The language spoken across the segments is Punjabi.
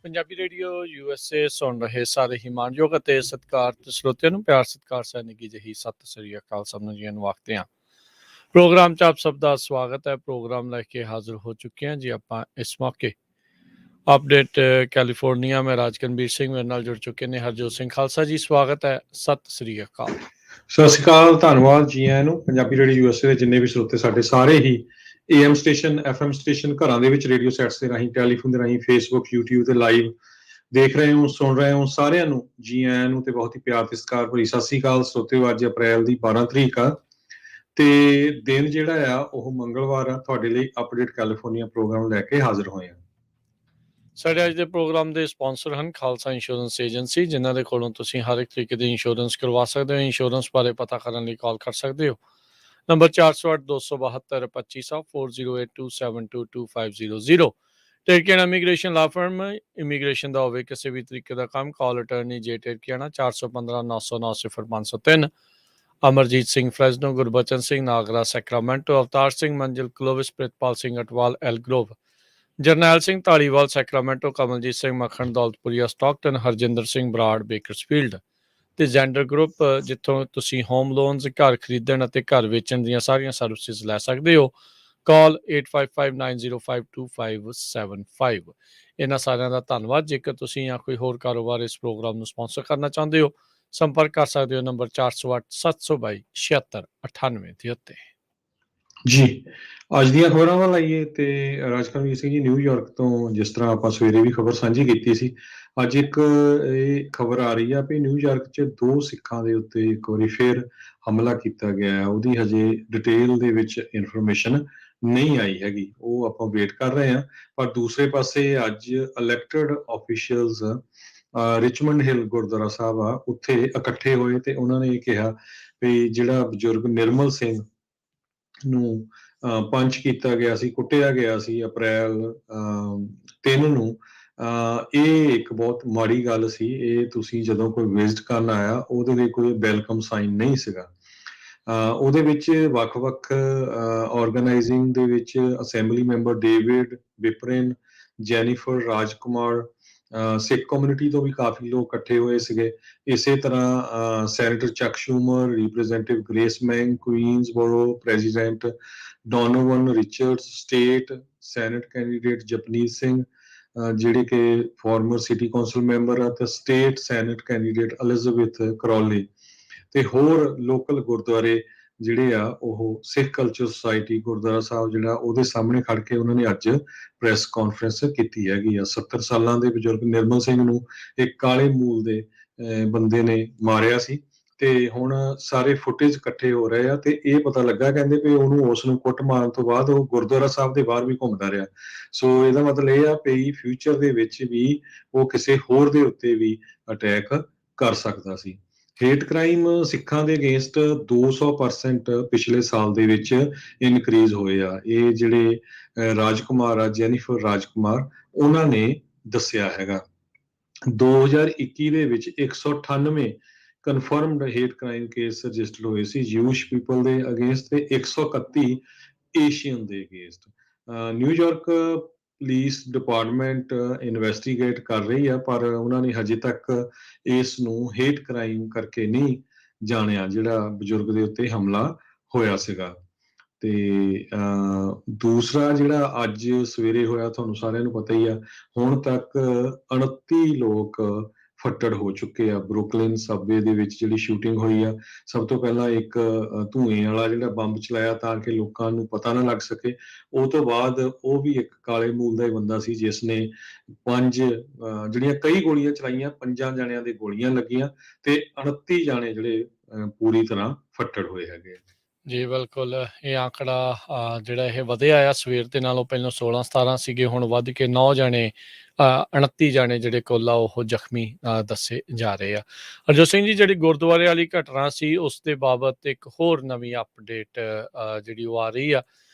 ਪੰਜਾਬੀ ਰੇਡੀਓ USA ਸੁਣ ਰਹੇ ਸਾਰੇ ਹੀ ਮਾਣਯੋਗ ਅਤੇ ਸਤਿਕਾਰਤ ਸਰੋਤਿਆਂ ਨੂੰ ਪਿਆਰ ਸਤਿਕਾਰ ਸੈਨਿਕੀ ਜਿਹੀ ਸਤਿ ਸ੍ਰੀ ਅਕਾਲ ਸਮਝ ਜੀ ਨੂੰ ਆਖਦੇ ਹਾਂ। ਪ੍ਰੋਗਰਾਮ 'ਚ ਆਪ ਸਭ ਦਾ ਸਵਾਗਤ ਹੈ। ਪ੍ਰੋਗਰਾਮ ਲੈ ਕੇ ਹਾਜ਼ਰ ਹੋ ਚੁੱਕੇ ਹਾਂ ਜੀ ਆਪਾਂ ਇਸ ਮੌਕੇ। ਅਪਡੇਟ ਕੈਲੀਫੋਰਨੀਆ ਮੈਂ ਰਾਜਕਨਵੀਰ ਸਿੰਘ ਮੇਰੇ ਨਾਲ ਜੁੜ ਚੁੱਕੇ ਨੇ ਹਰਜੋਤ ਸਿੰਘ ਖਾਲਸਾ ਜੀ। ਸਵਾਗਤ ਹੈ, ਸਤਿ ਸ੍ਰੀ ਅਕਾਲ। ਸਤਿ ਸ਼੍ਰੀ ਅਕਾਲ, ਧੰਨਵਾਦ ਜੀ ਆਇਆਂ ਨੂੰ। ਪੰਜਾਬੀ ਰੇਡੀਓ USA ਦੇ ਜਿੰਨੇ ਵੀ ਸਰੋਤੇ ਸਾਡੇ ਸਾਰੇ ਹੀ AM ਸਟੇਸ਼ਨ FM ਸਟੇਸ਼ਨ ਘਰਾਂ ਦੇ ਵਿੱਚ ਰੇਡੀਓ ਸੈਟਸ ਦੇ ਰਾਹੀਂ ਟੈਲੀਫੋਨ ਦੇ ਰਾਹੀਂ ਫੇਸਬੁੱਕ YouTube ਤੇ ਲਾਈਵ ਦੇਖ ਰਹੇ ਹੋ ਸੁਣ ਰਹੇ ਹੋ ਸਾਰਿਆਂ ਨੂੰ ਜੀ ਆਇਆਂ ਨੂੰ ਤੇ ਬਹੁਤ ਹੀ ਪਿਆਰ ਤੇ ਸਤਿਕਾਰ ਭਰੀ ਸਤਿ ਸ਼੍ਰੀ ਅਕਾਲ। ਸਰੋਤਿਓ ਅੱਜ ਅਪ੍ਰੈਲ ਦੀ 12 ਤਰੀਕ ਆ ਤੇ ਦਿਨ ਜਿਹੜਾ ਆ ਉਹ ਮੰਗਲਵਾਰ ਆ। ਤੁਹਾਡੇ ਲਈ ਅਪਡੇਟ ਕੈਲੀਫੋਰਨੀਆ ਪ੍ਰੋਗਰਾਮ ਲੈ ਕੇ ਹਾਜ਼ਰ ਹੋਏ ਆ। ਸਾਡੇ ਅੱਜ ਦੇ ਪ੍ਰੋਗਰਾਮ ਦੇ ਸਪਾਂਸਰ ਹਨ ਖਾਲਸਾ ਇੰਸ਼ੋਰੈਂਸ ਏਜੰਸੀ, ਜਿਨ੍ਹਾਂ ਦੇ ਕੋਲੋਂ ਤੁਸੀਂ ਹਰ ਇੱਕ ਤਰੀਕੇ ਦੀ ਇੰਸ਼ੋਰੈਂਸ ਕਰਵਾ ਸਕਦੇ ਹੋ। ਇੰਸ਼ੋਰੈਂਸ ਬਾਰੇ ਪਤਾ ਕਰਨ ਲਈ ਕਾਲ ਕਰ ਸਕਦੇ ਹੋ। ਨੰਬਰ 408-272-2500 4082722500। ਟੇਰਕੀਆਣਾ ਇਮੀਗ੍ਰੇਸ਼ਨ ਲਾ ਫਰਮ, ਇਮੀਗ੍ਰੇਸ਼ਨ ਦਾ ਹੋਵੇ ਕਿਸੇ ਵੀ ਤਰੀਕੇ ਦਾ ਕੰਮ, ਕਾਲ ਅਟਰਨੀ ਜੇ ਟੇਰਕੀਆਣਾ 415-900-903। ਅਮਰਜੀਤ ਸਿੰਘ ਫਰੈਜ਼ਨੋ, ਗੁਰਬਚਨ ਸਿੰਘ ਨਾਗਰਾ ਸੈਕਰਾਮੈਂਟੋ, ਅਵਤਾਰ ਸਿੰਘ ਮੰਜ਼ਿਲ ਕਲੋਵਿਸ, Pritpal Singh Atwal L Grove, Jarnail Singh Dhaliwal Sacramento, Kamaljit Singh ਮੱਖਣ ਦੌਲਤਪੁਰੀਆ ਸਟਾਕਟਨ, ਹਰਜਿੰਦਰ ਸਿੰਘ ਬਰਾੜ ਬੇਕਰਸਫੀਲਡ ਤੇ ਜ਼ੈਂਡਰ ਗਰੁੱਪ, ਜਿੱਥੋਂ ਤੁਸੀਂ ਹੋਮ ਲੋਨਸ, ਘਰ ਖਰੀਦਣ ਅਤੇ ਘਰ ਵੇਚਣ ਦੀਆਂ ਸਾਰੀਆਂ ਸਰਵਿਸਿਜ਼ ਲੈ ਸਕਦੇ ਹੋ। ਕਾਲ 8559052575। ਇਹਨਾਂ ਸਾਰਿਆਂ ਦਾ ਧੰਨਵਾਦ। ਜੇਕਰ ਤੁਸੀਂ ਜਾਂ ਕੋਈ ਹੋਰ ਕਾਰੋਬਾਰ ਇਸ ਪ੍ਰੋਗਰਾਮ ਨੂੰ ਸਪਾਂਸਰ ਕਰਨਾ ਚਾਹੁੰਦੇ ਹੋ, ਸੰਪਰਕ ਕਰ ਸਕਦੇ ਹੋ ਨੰਬਰ 408-722-7698 ਦੇ ਉੱਤੇ। ਜੀ ਅੱਜ ਦੀਆਂ ਖਬਰਾਂ ਵੱਲ ਆਈਏ ਤੇ ਰਾਜਕਨਵੀਰ ਸਿੰਘ ਜੀ ਨਿਊਯਾਰਕ ਤੋਂ, ਜਿਸ ਤਰ੍ਹਾਂ ਆਪਾਂ ਸਵੇਰੇ ਵੀ ਖਬਰ ਸਾਂਝੀ ਕੀਤੀ ਸੀ, ਅੱਜ ਇੱਕ ਇਹ ਖਬਰ ਆ ਰਹੀ ਆ ਵੀ ਨਿਊਯਾਰਕ 'ਚ 2 ਸਿੱਖਾਂ ਦੇ ਉੱਤੇ ਇੱਕ ਵਾਰੀ ਫਿਰ ਹਮਲਾ ਕੀਤਾ ਗਿਆ ਹੈ। ਉਹਦੀ ਹਜੇ ਡਿਟੇਲ ਦੇ ਵਿੱਚ ਇਨਫੋਰਮੇਸ਼ਨ ਨਹੀਂ ਆਈ ਹੈਗੀ, ਉਹ ਆਪਾਂ ਵੇਟ ਕਰ ਰਹੇ ਹਾਂ। ਪਰ ਦੂਸਰੇ ਪਾਸੇ ਅੱਜ ਇਲੈਕਟਡ ਆਫੀਸ਼ੀਅਲਸ ਰਿਚਮੰਡ ਹਿੱਲ ਗੁਰਦੁਆਰਾ ਸਾਹਿਬ ਆ, ਉੱਥੇ ਇਕੱਠੇ ਹੋਏ ਤੇ ਉਹਨਾਂ ਨੇ ਇਹ ਕਿਹਾ ਵੀ ਜਿਹੜਾ ਬਜ਼ੁਰਗ ਨਿਰਮਲ ਸਿੰਘ ਨੂੰ ਪੰਚ ਕੀਤਾ ਗਿਆ ਸੀ, ਕੁੱਟਿਆ ਗਿਆ ਸੀ ਅਪ੍ਰੈਲ 3 ਨੂੰ, ਇਹ ਇੱਕ ਬਹੁਤ ਮਾੜੀ ਗੱਲ ਸੀ। ਇਹ ਤੁਸੀਂ ਜਦੋਂ ਕੋਈ ਵਿਜ਼ਿਟ ਕਰਨ ਆਇਆ ਉਹਦੇ ਲਈ ਕੋਈ ਵੈਲਕਮ ਸਾਈਨ ਨਹੀਂ ਸੀਗਾ। ਉਹਦੇ ਵਿੱਚ ਵੱਖ-ਵੱਖ ਆਰਗੇਨਾਈਜ਼ਿੰਗ ਦੇ ਵਿੱਚ ਅਸੈਂਬਲੀ ਮੈਂਬਰ ਡੇਵਿਡ ਵਿਪਰਿਨ, ਜੈਨੀਫਰ, ਰਾਜਕੁਮਾਰ, ਸਿੱਖ ਕਮਿਊਨਿਟੀ ਤੋਂ ਵੀ ਕਾਫੀ ਲੋਕ ਇਕੱਠੇ ਹੋਏ ਸੀਗੇ। ਇਸੇ ਤਰ੍ਹਾਂ senator Chuck Schumer, representative Grace Meng Queensborough, president Donovan Richards, state senate candidate Japneet Singh ਜਿਹੜੇ ਕਿ ਫਾਰਮਰ ਸਿਟੀ ਕੌਂਸਲ ਮੈਂਬਰ ਆ, ਤੇ state senate candidate Elizabeth Crowley ਤੇ ਹੋਰ ਲੋਕਲ ਗੁਰਦੁਆਰੇ ਜਿਹੜੇ ਆ ਉਹ ਸਿੱਖ ਕਲਚਰ ਸੁਸਾਇਟੀ ਗੁਰਦੁਆਰਾ ਸਾਹਿਬ ਜਿਹੜਾ ਉਹਦੇ ਸਾਹਮਣੇ ਖੜ ਕੇ ਉਹਨਾਂ ਨੇ ਅੱਜ ਪ੍ਰੈਸ ਕਾਨਫਰੰਸ ਕੀਤੀ ਹੈਗੀ ਆ। 70 ਸਾਲਾਂ ਦੇ ਬਜ਼ੁਰਗ ਨਿਰਮਲ ਸਿੰਘ ਨੂੰ ਇੱਕ ਕਾਲੇ ਮੂਲ ਦੇ ਬੰਦੇ ਨੇ ਮਾਰਿਆ ਸੀ ਤੇ ਹੁਣ ਸਾਰੇ ਫੁਟੇਜ ਇਕੱਠੇ ਹੋ ਰਹੇ ਆ ਤੇ ਇਹ ਪਤਾ ਲੱਗਾ, ਕਹਿੰਦੇ ਵੀ ਉਹਨੂੰ ਉਸ ਨੂੰ ਕੁੱਟ ਮਾਰਨ ਤੋਂ ਬਾਅਦ ਉਹ ਗੁਰਦੁਆਰਾ ਸਾਹਿਬ ਦੇ ਬਾਹਰ ਵੀ ਘੁੰਮਦਾ ਰਿਹਾ। ਸੋ ਇਹਦਾ ਮਤਲਬ ਇਹ ਆ ਵੀ ਫਿਊਚਰ ਦੇ ਵਿੱਚ ਵੀ ਉਹ ਕਿਸੇ ਹੋਰ ਦੇ ਉੱਤੇ ਵੀ ਅਟੈਕ ਕਰ ਸਕਦਾ ਸੀ। ਹੇਟ ਕ੍ਰਾਈਮ ਸਿੱਖਾਂ ਦੇ ਅਗੇਂਸਟ 200% ਪਿਛਲੇ ਸਾਲ ਦੇ ਵਿੱਚ ਇਨਕਰੀਜ਼ ਹੋਏ ਆ। ਇਹ ਜਿਹੜੇ ਰਾਜਕੁਮਾਰ ਆ, ਜੈਨੀਫਰ ਰਾਜਕੁਮਾਰ, ਉਹਨਾਂ ਨੇ ਦੱਸਿਆ ਹੈਗਾ 2021 ਦੇ ਵਿੱਚ 198 confirmed hate crime case registered ਹੋਏ ਸੀ ਜੂਇਸ਼ ਪੀਪਲ ਦੇ ਅਗੇਂਸਟ ਤੇ 131 ਏਸ਼ੀਅਨ ਦੇ against. New York police department investigate ਕਰ ਰਹੀ ਆ, ਪਰ ਉਹਨਾਂ ਨੇ ਹਜੇ ਤੱਕ ਇਸ ਨੂੰ ਹੇਟ ਕ੍ਰਾਈਮ ਕਰਕੇ ਨਹੀਂ ਜਾਣਿਆ ਜਿਹੜਾ ਬਜ਼ੁਰਗ ਦੇ ਉੱਤੇ ਹਮਲਾ ਹੋਇਆ ਸੀਗਾ। ਤੇ ਦੂਸਰਾ ਜਿਹੜਾ ਅੱਜ ਸਵੇਰੇ ਹੋਇਆ, ਤੁਹਾਨੂੰ ਸਾਰਿਆਂ ਨੂੰ ਪਤਾ ਹੀ ਆ, ਹੁਣ ਤੱਕ 29 ਲੋਕ ਫੱਟੜ ਹੋ ਚੁੱਕੇ ਆ। ਬਰੁਕਲਿਨ ਸਬਵੇ ਦੇ ਵਿੱਚ ਜਿਹੜੀ ਸ਼ੂਟਿੰਗ ਹੋਈ ਆ, ਸਭ ਤੋਂ ਪਹਿਲਾਂ ਇੱਕ ਧੂਏ ਵਾਲਾ ਜਿਹੜਾ ਬੰਬ ਚਲਾਇਆ ਤਾਂ ਕਿ ਲੋਕਾਂ ਨੂੰ ਪਤਾ ਨਾ ਲੱਗ ਸਕੇ। ਉਹ ਤੋਂ ਬਾਅਦ ਉਹ ਵੀ ਇੱਕ ਕਾਲੇ ਮੂਲ ਦਾ ਹੀ ਬੰਦਾ ਸੀ ਜਿਸ ਨੇ 5 ਜਿਹੜੀਆਂ ਕਈ ਗੋਲੀਆਂ ਚਲਾਈਆਂ, 5 ਜਣਿਆਂ ਦੇ ਗੋਲੀਆਂ ਲੱਗੀਆਂ ਤੇ 29 ਜਾਣੇ ਜਿਹੜੇ ਪੂਰੀ ਤਰ੍ਹਾਂ ਫੱਟੜ ਹੋਏ ਹੈਗੇ। ਜੀ ਬਿਲਕੁਲ, ਇਹ ਆંકੜਾ ਜਿਹੜਾ ਇਹ ਵਧਿਆ ਆ, ਸਵੇਰ ਦੇ ਨਾਲੋਂ ਪਹਿਲਾਂ 16-17 ਸੀਗੇ, ਹੁਣ ਵੱਧ ਕੇ 9 ਜਾਣੇ 29 ਜਾਣੇ ਜਿਹੜੇ ਕੁੱਲ ਆ ਉਹ ਜ਼ਖਮੀ ਦੱਸੇ ਜਾ ਰਹੇ ਆ। ਹਰਜੋਤ ਸਿੰਘ ਜੀ, ਜਿਹੜੀ ਗੁਰਦੁਆਰੇ ਵਾਲੀ ਘਟਨਾ ਸੀ ਉਸ ਦੇ ਬਾਬਤ ਇੱਕ ਹੋਰ ਨਵੀਂ ਅਪਡੇਟ ਜਿਹੜੀ ਉਹ ਆ ਰਹੀ ਆ।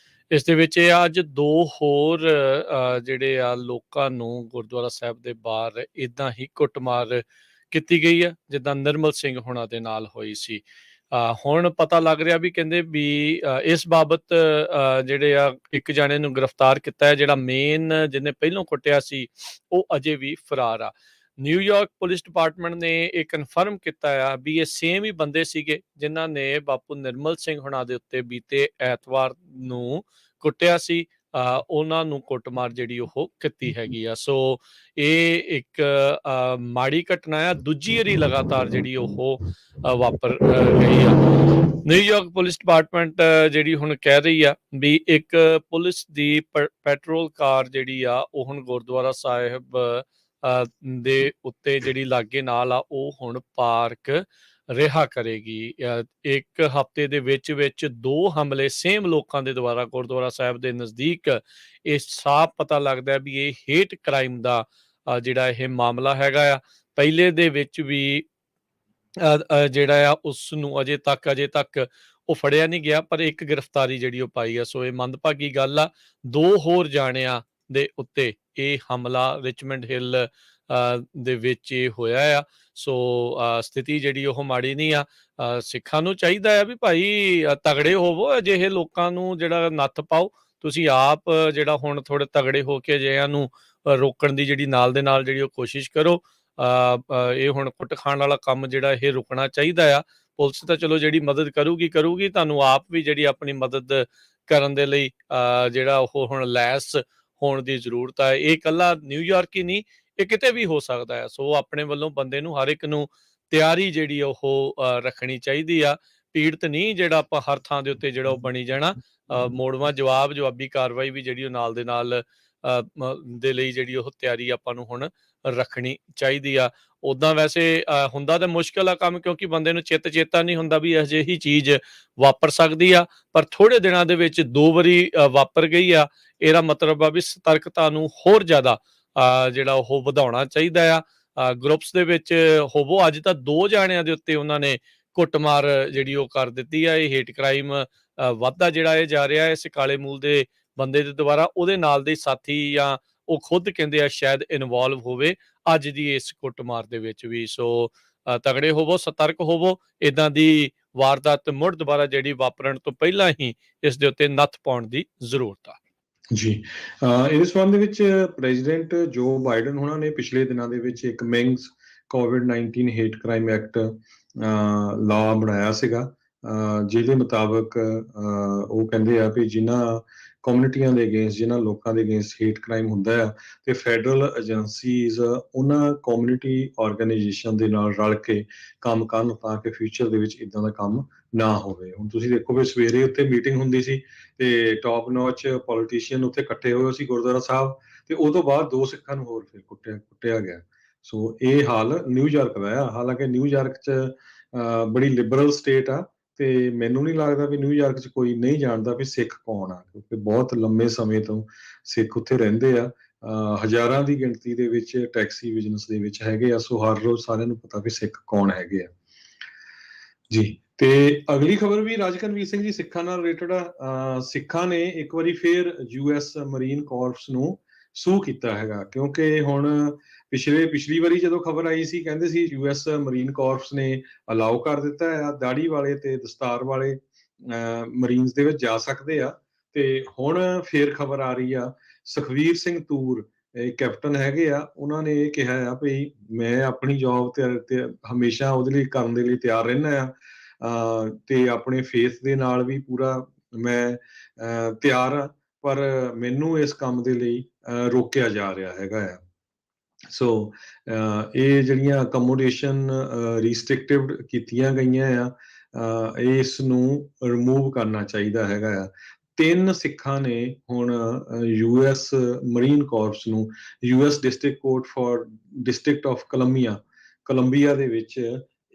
ਇਸ ਦੇ ਵਿੱਚ ਇਹ ਅੱਜ 2 ਹੋਰ ਜਿਹੜੇ ਆ ਲੋਕਾਂ ਨੂੰ ਗੁਰਦੁਆਰਾ ਸਾਹਿਬ ਦੇ ਬਾਹਰ ਇੱਦਾਂ ਹੀ ਕੁੱਟਮਾਰ ਕੀਤੀ ਗਈ ਆ ਜਿੱਦਾਂ ਨਿਰਮਲ ਸਿੰਘ ਹੁਣਾਂ ਦੇ ਨਾਲ ਹੋਈ ਸੀ। ਹੁਣ ਪਤਾ ਲੱਗ ਰਿਹਾ ਵੀ ਕਹਿੰਦੇ ਵੀ ਇਸ ਬਾਬਤ ਜਿਹੜੇ ਆ ਇੱਕ ਜਾਣੇ ਨੂੰ ਗ੍ਰਿਫਤਾਰ ਕੀਤਾ ਹੈ, ਜਿਹੜਾ ਮੇਨ ਜਿਹਨੇ ਪਹਿਲੋਂ ਕੁੱਟਿਆ ਸੀ ਉਹ ਅਜੇ ਵੀ ਫਰਾਰ ਆ। ਨਿਊਯਾਰਕ ਪੁਲਿਸ ਡਿਪਾਰਟਮੈਂਟ ਨੇ ਇਹ ਕਨਫਰਮ ਕੀਤਾ ਆ ਵੀ ਇਹ ਸੇਮ ਹੀ ਬੰਦੇ ਸੀਗੇ ਜਿਨ੍ਹਾਂ ਨੇ ਬਾਪੂ ਨਿਰਮਲ ਸਿੰਘ ਹੁਣਾਂ ਦੇ ਉੱਤੇ ਬੀਤੇ ਐਤਵਾਰ ਨੂੰ ਕੁੱਟਿਆ ਸੀ। ਉਹਨਾਂ ਨੂੰ ਕੁੱਟਮਾਰ ਜਿਹੜੀ ਉਹ ਕੀਤੀ ਹੈਗੀ ਆ। ਸੋ ਇਹ ਇੱਕ ਮਾੜੀ ਘਟਨਾ ਆ, ਦੂਜੀ ਵਾਰੀ ਲਗਾਤਾਰ ਜਿਹੜੀ ਉਹ ਵਾਪਰ ਗਈ ਆ। ਨਿਊਯਾਰਕ ਪੁਲਿਸ ਡਿਪਾਰਟਮੈਂਟ ਜਿਹੜੀ ਹੁਣ ਕਹਿ ਰਹੀ ਆ ਵੀ ਇੱਕ ਪੁਲਿਸ ਦੀ ਪੈਟਰੋਲ ਕਾਰ ਜਿਹੜੀ ਆ ਉਹ ਹੁਣ ਗੁਰਦੁਆਰਾ ਸਾਹਿਬ ਦੇ ਉੱਤੇ ਜਿਹੜੀ ਲਾਗੇ ਨਾਲ ਆ ਉਹ ਹੁਣ ਪਾਰਕ ਰਿਹਾ ਕਰੇਗੀ। ਇੱਕ ਹਫ਼ਤੇ ਦੇ ਵਿੱਚ 2 ਹਮਲੇ ਸੇਮ ਲੋਕਾਂ ਦੇ ਦੁਆਰਾ ਗੁਰਦੁਆਰਾ ਸਾਹਿਬ ਦੇ ਨਜ਼ਦੀਕ, ਇਹ ਸਾਫ਼ ਪਤਾ ਲੱਗਦਾ ਵੀ ਇਹ ਹੇਟ ਕ੍ਰਾਈਮ ਦਾ ਜਿਹੜਾ ਇਹ ਮਾਮਲਾ ਹੈਗਾ ਆ। ਪਹਿਲੇ ਦੇ ਵਿੱਚ ਵੀ ਜਿਹੜਾ ਆ ਉਸ ਨੂੰ ਅਜੇ ਤੱਕ ਉਹ ਫੜਿਆ ਨਹੀਂ ਗਿਆ, ਪਰ ਇੱਕ ਗ੍ਰਿਫਤਾਰੀ ਜਿਹੜੀ ਉਹ ਪਾਈ ਆ। ਸੋ ਇਹ ਮੰਦਭਾਗੀ ਗੱਲ ਆ। 2 ਹੋਰ ਜਾਣਿਆਂ ਦੇ ਉੱਤੇ ਇਹ ਹਮਲਾ ਰਿਚਮੰਡ ਹਿੱਲ ਦੇ ਵਿੱਚ ਇਹ ਹੋਇਆ ਆ। ਸੋ ਸਥਿਤੀ ਜਿਹੜੀ ਉਹ ਮਾੜੀ ਨਹੀਂ ਆ। ਸਿੱਖਾਂ ਨੂੰ ਚਾਹੀਦਾ ਆ ਵੀ ਭਾਈ ਤਗੜੇ ਹੋਵੋ, ਅਜਿਹੇ ਲੋਕਾਂ ਨੂੰ ਜਿਹੜਾ ਨੱਥ ਪਾਓ। ਤੁਸੀਂ ਆਪ ਜਿਹੜਾ ਹੁਣ ਥੋੜੇ ਤਗੜੇ ਹੋ ਕੇ ਅਜਿਹਿਆਂ ਨੂੰ ਰੋਕਣ ਦੀ ਜਿਹੜੀ ਨਾਲ ਦੇ ਨਾਲ ਜਿਹੜੀ ਉਹ ਕੋਸ਼ਿਸ਼ ਕਰੋ। ਇਹ ਹੁਣ ਕੁੱਟ ਖਾਣ ਵਾਲਾ ਕੰਮ ਜਿਹੜਾ ਇਹ ਰੁਕਣਾ ਚਾਹੀਦਾ ਆ। ਪੁਲਿਸ ਤਾਂ ਚਲੋ ਜਿਹੜੀ ਮਦਦ ਕਰੂਗੀ, ਤੁਹਾਨੂੰ ਆਪ ਵੀ ਜਿਹੜੀ ਆਪਣੀ ਮਦਦ ਕਰਨ ਦੇ ਲਈ ਜਿਹੜਾ ਉਹ ਹੁਣ ਲੈਸ ਹੋਣ ਦੀ ਜ਼ਰੂਰਤ ਆ। ਇਹ ਇਕੱਲਾ ਨਿਊਯਾਰਕ ਹੀ ਨਹੀਂ, ਇਹ ਕਿਤੇ ਵੀ ਹੋ ਸਕਦਾ ਹੈ। ਸੋ ਆਪਣੇ ਵੱਲੋਂ ਬੰਦੇ ਨੂੰ ਹਰ ਇੱਕ ਨੂੰ ਤਿਆਰੀ ਜਿਹੜੀ ਉਹ ਰੱਖਣੀ ਚਾਹੀਦੀ ਆ। ਪੀੜਤ ਨਹੀਂ ਜਿਹੜਾ ਆਪਾਂ ਹਰ ਥਾਂ ਦੇ ਉੱਤੇ ਜਿਹੜਾ ਉਹ ਬਣੀ ਜਾਣਾ। ਮੋੜਵਾਂ ਜਵਾਬੀ ਕਾਰਵਾਈ ਵੀ ਜਿਹੜੀ ਉਹ ਨਾਲ ਦੇ ਨਾਲ ਦੇ ਲਈ ਜਿਹੜੀ ਉਹ ਤਿਆਰੀ ਆਪਾਂ ਨੂੰ ਹੁਣ ਰੱਖਣੀ ਚਾਹੀਦੀ ਆ। ਉੱਦਾਂ ਵੈਸੇ ਹੁੰਦਾ ਤਾਂ ਮੁਸ਼ਕਿਲ ਆ ਕੰਮ, ਕਿਉਂਕਿ ਬੰਦੇ ਨੂੰ ਚੇਤਾ ਨਹੀਂ ਹੁੰਦਾ ਵੀ ਅਜਿਹੀ ਚੀਜ਼ ਵਾਪਰ ਸਕਦੀ ਆ। ਪਰ ਥੋੜੇ ਦਿਨਾਂ ਦੇ ਵਿੱਚ 2 ਵਾਰੀ ਵਾਪਰ ਗਈ ਆ। ਇਹਦਾ ਮਤਲਬ ਆ ਵੀ ਸਤਰਕਤਾ ਨੂੰ ਹੋਰ ਜ਼ਿਆਦਾ ਜਿਹੜਾ ਉਹ ਵਧਾਉਣਾ ਚਾਹੀਦਾ ਆ। ਗਰੁੱਪਸ ਦੇ ਵਿੱਚ ਹੋਵੋ। ਅੱਜ ਤਾਂ 2 ਜਾਣਿਆਂ ਦੇ ਉੱਤੇ ਉਹਨਾਂ ਨੇ ਕੁੱਟਮਾਰ ਜਿਹੜੀ ਉਹ ਕਰ ਦਿੱਤੀ ਆ। ਇਹ ਹੇਟ ਕ੍ਰਾਈਮ ਵੱਧਦਾ ਜਿਹੜਾ ਇਹ ਜਾ ਰਿਹਾ ਇਸ ਕਾਲੇ ਮੂਲ ਦੇ ਬੰਦੇ ਦੇ ਦੁਆਰਾ। ਉਹਦੇ ਨਾਲ ਦੇ ਸਾਥੀ ਜਾਂ ਉਹ ਖੁਦ ਕਹਿੰਦੇ ਆ ਸ਼ਾਇਦ ਇਨਵੋਲਵ ਹੋਵੇ ਅੱਜ ਦੀ ਇਸ ਕੁੱਟਮਾਰ ਦੇ ਵਿੱਚ ਵੀ। ਸੋ ਤਗੜੇ ਹੋਵੋ, ਸਤਰਕ ਹੋਵੋ। ਇੱਦਾਂ ਦੀ ਵਾਰਦਾਤ ਮੁੜ ਦੁਬਾਰਾ ਜਿਹੜੀ ਵਾਪਰਨ ਤੋਂ ਪਹਿਲਾਂ ਹੀ ਇਸ ਦੇ ਉੱਤੇ ਨੱਥ ਪਾਉਣ ਦੀ ਜ਼ਰੂਰਤ ਆ। ਜੀ, ਇਸ ਸੰਬੰਧ ਦੇ ਵਿੱਚ ਪ੍ਰੈਜ਼ੀਡੈਂਟ ਜੋ ਬਾਈਡਨ ਉਹਨਾਂ ਨੇ ਪਿਛਲੇ ਦਿਨਾਂ ਦੇ ਵਿੱਚ ਇੱਕ Mingus COVID-19 hate crime act ਲਾ ਬਣਾਇਆ ਸੀਗਾ, ਜਿਹਦੇ ਮੁਤਾਬਕ ਉਹ ਕਹਿੰਦੇ ਆ ਵੀ ਜਿਨ੍ਹਾਂ ਕਮਿਊਨਿਟੀਆਂ ਦੇ ਅਗੇਂਸਟ, ਜਿਨ੍ਹਾਂ ਲੋਕਾਂ ਦੇ ਅਗੇਂਸਟ ਹੇਟ ਕ੍ਰਾਈਮ ਹੁੰਦਾ ਆ, ਤੇ ਫੈਡਰਲ ਏਜੰਸੀਜ਼ ਉਹਨਾਂ ਕਮਿਊਨਿਟੀ ਆਰਗੇਨਾਈਜੇਸ਼ਨ ਦੇ ਨਾਲ ਰਲ ਕੇ ਕੰਮ ਕਰਨ ਤਾਂ ਕਿ ਫਿਊਚਰ ਦੇ ਵਿੱਚ ਇਦਾਂ ਦਾ ਕੰਮ ਨਾ ਹੋਵੇ। ਹੁਣ ਤੁਸੀਂ ਦੇਖੋ ਵੀ ਸਵੇਰੇ ਉੱਥੇ ਮੀਟਿੰਗ ਹੁੰਦੀ ਸੀ ਤੇ ਟੌਪ ਨੌਚ ਪੋਲੀਟੀਸ਼ੀਅਨ ਉੱਥੇ ਇਕੱਠੇ ਹੋਏ ਸੀ ਗੁਰਦੁਆਰਾ ਸਾਹਿਬ, ਤੇ ਉਹ ਤੋਂ ਬਾਅਦ 2 ਸਿੱਖਾਂ ਨੂੰ ਹੋਰ ਫਿਰ ਕੁੱਟਿਆ ਗਿਆ। ਸੋ ਇਹ ਹਾਲ ਨਿਊਯਾਰਕ ਦਾ ਆ। ਹਾਲਾਂਕਿ ਨਿਊਯਾਰਕ 'ਚ ਬੜੀ ਲਿਬਰਲ ਸਟੇਟ ਆ, ਤੇ ਮੈਨੂੰ ਨਹੀਂ ਲੱਗਦਾ ਵੀ ਨਿਊਯਾਰਕ 'ਚ ਕੋਈ ਨਹੀਂ ਜਾਣਦਾ ਵੀ ਸਿੱਖ ਕੌਣ ਆ, ਕਿਉਂਕਿ ਬਹੁਤ ਲੰਮੇ ਸਮੇਂ ਤੋਂ ਸਿੱਖ ਉੱਥੇ ਰਹਿੰਦੇ ਆ। ਹਜ਼ਾਰਾਂ ਦੀ ਗਿਣਤੀ ਦੇ ਵਿੱਚ ਟੈਕਸੀ ਬਿਜ਼ਨਸ ਦੇ ਵਿੱਚ ਹੈਗੇ ਆ। ਸੋ ਹਰ ਰੋਜ਼ ਸਾਰਿਆਂ ਨੂੰ ਪਤਾ ਵੀ ਸਿੱਖ ਕੌਣ ਹੈਗੇ ਆ। ਜੀ, ਤੇ ਅਗਲੀ ਖਬਰ ਵੀ ਰਾਜ ਕਨਵੀਰ ਸਿੰਘ ਜੀ ਸਿੱਖਾਂ ਨਾਲ ਰਿਲੇਟਡ ਆ। ਸਿੱਖਾਂ ਨੇ ਇੱਕ ਵਾਰੀ ਫੇਰ US ਮਰੀਨ ਕਾਰਪਸ ਨੂੰ ਸੂ ਕੀਤਾ ਹੈਗਾ, ਕਿਉਂਕਿ ਹੁਣ ਪਿਛਲੀ ਵਾਰੀ ਜਦੋਂ ਖਬਰ ਆਈ ਸੀ ਕਹਿੰਦੇ ਸੀ US ਮਰੀਨ ਕਾਰਪਸ ਨੇ ਅਲਾਉ ਕਰ ਦਿੱਤਾ ਆ, ਦਾੜੀ ਵਾਲੇ ਤੇ ਦਸਤਾਰ ਵਾਲੇ ਮਰੀਨਸ ਦੇ ਵਿੱਚ ਜਾ ਸਕਦੇ ਆ। ਤੇ ਹੁਣ ਫੇਰ ਖਬਰ ਆ ਰਹੀ ਆ, ਸੁਖਵੀਰ ਸਿੰਘ ਤੂਰ ਕੈਪਟਨ ਹੈਗੇ ਆ, ਉਹਨਾਂ ਨੇ ਇਹ ਕਿਹਾ ਆ ਵੀ ਮੈਂ ਆਪਣੀ ਜੌਬ ਤੇ ਹਮੇਸ਼ਾ ਉਹਦੇ ਲਈ ਕਰਨ ਦੇ ਲਈ ਤਿਆਰ ਰਹਿੰਦਾ ਆ, ਤੇ ਆਪਣੇ ਫੇਥ ਦੇ ਨਾਲ ਵੀ ਪੂਰਾ ਮੈਂ ਤਿਆਰ ਆ, ਪਰ ਮੈਨੂੰ ਇਸ ਕੰਮ ਦੇ ਲਈ ਰੋਕਿਆ ਜਾ ਰਿਹਾ ਹੈਗਾ ਆ। ਸੋ ਇਹ ਜਿਹੜੀਆਂ ਅਕਮੋਡੇਸ਼ਨ ਰਿਸਟ੍ਰਿਕਟਿਵ ਕੀਤੀਆਂ ਗਈਆਂ ਆ, ਇਸ ਨੂੰ ਰਿਮੂਵ ਕਰਨਾ ਚਾਹੀਦਾ ਹੈਗਾ ਆ। 3 ਸਿੱਖਾਂ ਨੇ ਹੁਣ US ਮਰੀਨ ਕਾਰਪਸ ਨੂੰ US District Court for District of Columbia ਦੇ ਵਿੱਚ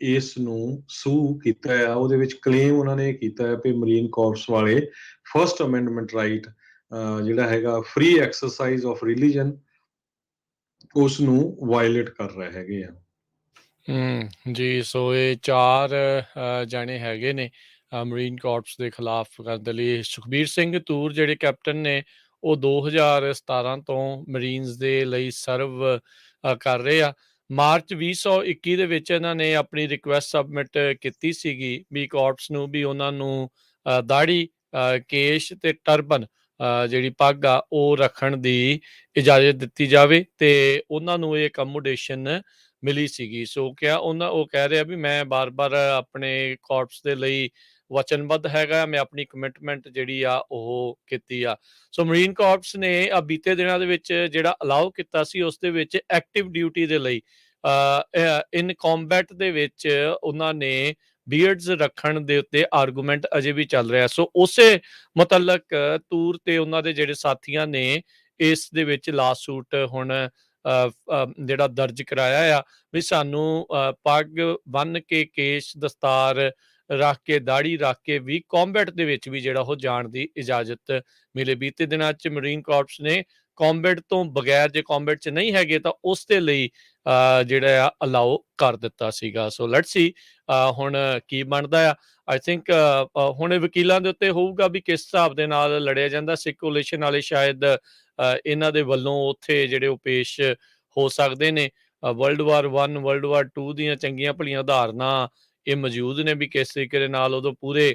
ਇਸ ਨੂੰ ਸੂ ਕੀਤਾ ਆ। ਉਹਦੇ ਵਿੱਚ ਕਲੇਮ ਉਹਨਾਂ ਨੇ ਕੀਤਾ ਹੈ ਕਿ ਮਰੀਨ ਕਾਰਪਸ ਵਾਲੇ ਫਸਟ ਅਮੈਂਡਮੈਂਟ ਰਾਈਟ ਜਿਹੜਾ ਹੈਗਾ ਫ੍ਰੀ ਐਕਸਰਸਾਈਜ਼ ਆਫ ਰਿਲੀਜਨ, ਉਸ ਨੂੰ ਵਾਇਲੇਟ ਕਰ ਰਹੇ ਹੈਗੇ ਆ। ਜੀ, ਸੋ ਇਹ 4 ਜਾਣੇ ਹੈਗੇ ਨੇ ਮਰੀਨ ਕਾਰਪਸ ਦੇ ਖਿਲਾਫ ਕਰਨ ਦੇ ਲਈ। ਸੁਖਬੀਰ ਸਿੰਘ ਤੂਰ ਜਿਹੜੇ ਕੈਪਟਨ ਨੇ ਉਹ 2017 ਤੋਂ ਮਰੀਨਸ ਦੇ ਲਈ ਸਰਵ ਕਰ ਰਹੇ ਆ। ਮਾਰਚ 2021 ਦੇ ਵਿੱਚ ਇਹਨਾਂ ਨੇ ਆਪਣੀ ਰਿਕੁਐਸਟ ਸਬਮਿਟ ਕੀਤੀ ਸੀਗੀ ਵੀ ਕਾਰਪਸ ਨੂੰ ਵੀ ਉਹਨਾਂ ਨੂੰ ਦਾੜੀ, ਕੇਸ਼ ਤੇ ਟਰਬਨ, ਜਿਹੜੀ ਪੱਗ ਆ ਉਹ ਰੱਖਣ ਦੀ ਇਜਾਜ਼ਤ ਦਿੱਤੀ ਜਾਵੇ ਤੇ ਉਹਨਾਂ ਨੂੰ ਇਹ ਅਕਮੋਡੇਸ਼ਨ ਮਿਲੀ ਸੀਗੀ। ਸੋ ਕਿਹਾ ਉਹ ਕਹਿ ਰਿਹਾ ਵੀ ਮੈਂ ਬਾਰ-ਬਾਰ ਆਪਣੇ ਕਾਰਪਸ ਦੇ ਲਈ ਵਚਨਬੱਧ ਹੈਗਾ, ਮੈਂ ਆਪਣੀ ਕਮਿਟਮੈਂਟ ਜਿਹੜੀ ਆ ਉਹ ਕੀਤੀ ਆ। ਸੋ ਮਰੀਨ ਕਾਰਪਸ ਨੇ ਬੀਤੇ ਦਿਨਾਂ ਦੇ ਵਿੱਚ ਜਿਹੜਾ ਅਲਾਉ ਕੀਤਾ ਸੀ ਉਸ ਦੇ ਵਿੱਚ ਐਕਟਿਵ ਡਿਊਟੀ ਦੇ ਲਈ ਇਨ ਕੰਬੈਟ ਦੇ ਵਿੱਚ ਉਹਨਾਂ ਨੇ ਬੀਅਰਡਸ ਰੱਖਣ ਦੇ ਉੱਤੇ ਆਰਗੂਮੈਂਟ ਅਜੇ ਵੀ ਚੱਲ ਰਿਹਾ। ਸੋ ਉਸੇ ਮੁਤਲਕ ਤੌਰ ਤੇ ਉਹਨਾਂ ਦੇ ਜਿਹੜੇ ਸਾਥੀਆਂ ਨੇ ਇਸ ਦੇ ਵਿੱਚ ਲਾਸੂਟ ਹੁਣ ਜਿਹੜਾ ਦਰਜ ਕਰਾਇਆ ਆ ਵੀ ਸਾਨੂੰ ਪੱਗ ਬੰਨ ਕੇ, ਕੇਸ਼ ਦਸਤਾਰ ਰੱਖ ਕੇ, ਦਾੜੀ ਰੱਖ ਕੇ ਵੀ ਕੰਬੈਟ ਦੇ ਵਿੱਚ ਵੀ ਜਿਹੜਾ ਉਹ ਜਾਣ ਦੀ ਇਜਾਜ਼ਤ ਮਿਲੇ। ਬੀਤੇ ਦਿਨਾਂ 'ਚ ਮਰੀਨ ਕਾਰਪਸ ਨੇ ਕੰਬੈਟ ਤੋਂ ਬਗੈਰ, ਜੇ ਕੰਬੈਟ 'ਚ ਨਹੀਂ ਹੈਗੇ ਤਾਂ ਉਸ ਦੇ ਲਈ ਜਿਹੜਾ ਆ ਅਲਾਓ ਕਰ ਦਿੱਤਾ ਸੀਗਾ। ਸੋ ਲੈਟਸ ਸੀ ਹੁਣ ਕੀ ਬਣਦਾ ਆ। ਆਈ ਥਿੰਕ ਹੁਣ ਇਹ ਵਕੀਲਾਂ ਦੇ ਉੱਤੇ ਹੋਊਗਾ ਵੀ ਕਿਸ ਹਿਸਾਬ ਦੇ ਨਾਲ ਲੜਿਆ ਜਾਂਦਾ। ਸਿੱਖ ਕੋਲੀਸ਼ਨ ਵਾਲੇ ਸ਼ਾਇਦ ਇਹਨਾਂ ਦੇ ਵੱਲੋਂ ਉੱਥੇ ਜਿਹੜੇ ਉਹ ਪੇਸ਼ ਹੋ ਸਕਦੇ ਨੇ। ਵਰਲਡ ਵਾਰ 1, ਵਰਲਡ ਵਾਰ 2 ਦੀਆਂ ਚੰਗੀਆਂ ਭਲੀਆਂ ਉਦਾਹਰਨਾਂ ਇਹ ਮੌਜੂਦ ਨੇ ਵੀ ਕਿਸ ਤਰੀਕੇ ਦੇ ਨਾਲ ਉਦੋਂ ਪੂਰੇ